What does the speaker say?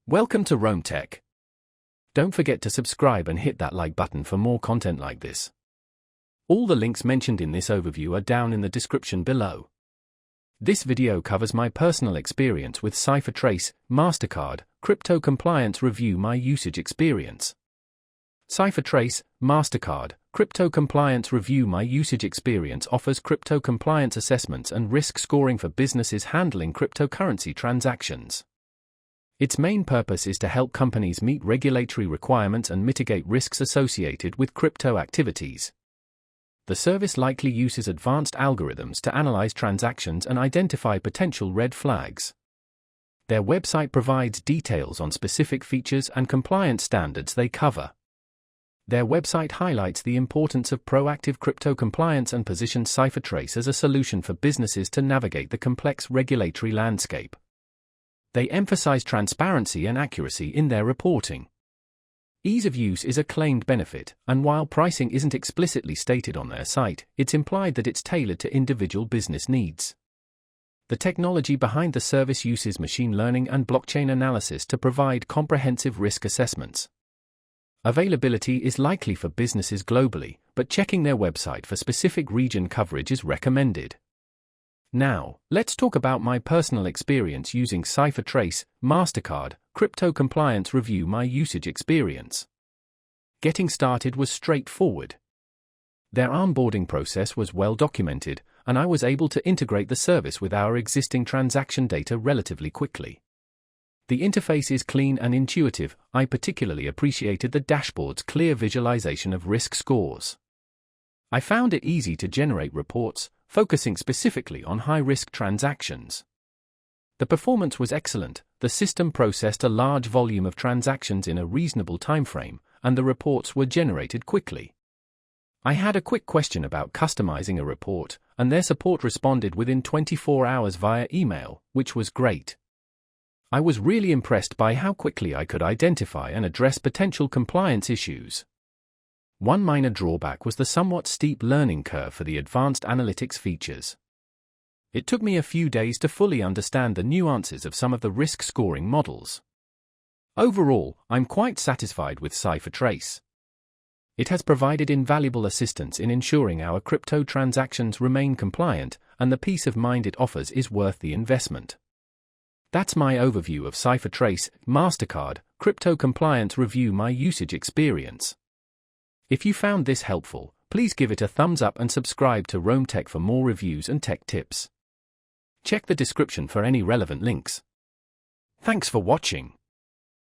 Welcome to Rome Tech. Don't forget to subscribe and hit that like button for more content like this. All the links mentioned in this overview are down in the description below. This video covers my personal experience with CipherTrace, Mastercard, Crypto Compliance Review My Usage Experience. CipherTrace, Mastercard, Crypto Compliance Review My Usage Experience offers crypto compliance assessments and risk scoring for businesses handling cryptocurrency transactions. Its main purpose is to help companies meet regulatory requirements and mitigate risks associated with crypto activities. The service likely uses advanced algorithms to analyze transactions and identify potential red flags. Their website provides details on specific features and compliance standards they cover. Their website highlights the importance of proactive crypto compliance and positions CipherTrace as a solution for businesses to navigate the complex regulatory landscape. They emphasize transparency and accuracy in their reporting. Ease of use is a claimed benefit, and while pricing isn't explicitly stated on their site, it's implied that it's tailored to individual business needs. The technology behind the service uses machine learning and blockchain analysis to provide comprehensive risk assessments. Availability is likely for businesses globally, but checking their website for specific region coverage is recommended. Now, let's talk about my personal experience using CipherTrace, Mastercard, Crypto Compliance Review My Usage Experience. Getting started was straightforward. Their onboarding process was well documented, and I was able to integrate the service with our existing transaction data relatively quickly. The interface is clean and intuitive. I particularly appreciated the dashboard's clear visualization of risk scores. I found it easy to generate reports, focusing specifically on high-risk transactions. The performance was excellent. The system processed a large volume of transactions in a reasonable timeframe, and the reports were generated quickly. I had a quick question about customizing a report, and their support responded within 24 hours via email, which was great. I was really impressed by how quickly I could identify and address potential compliance issues. One minor drawback was the somewhat steep learning curve for the advanced analytics features. It took me a few days to fully understand the nuances of some of the risk scoring models. Overall, I'm quite satisfied with CipherTrace. It has provided invaluable assistance in ensuring our crypto transactions remain compliant, and the peace of mind it offers is worth the investment. That's my overview of CipherTrace, Mastercard, Crypto Compliance Review My Usage Experience. If you found this helpful, please give it a thumbs up and subscribe to Rome Tech for more reviews and tech tips. Check the description for any relevant links. Thanks for watching.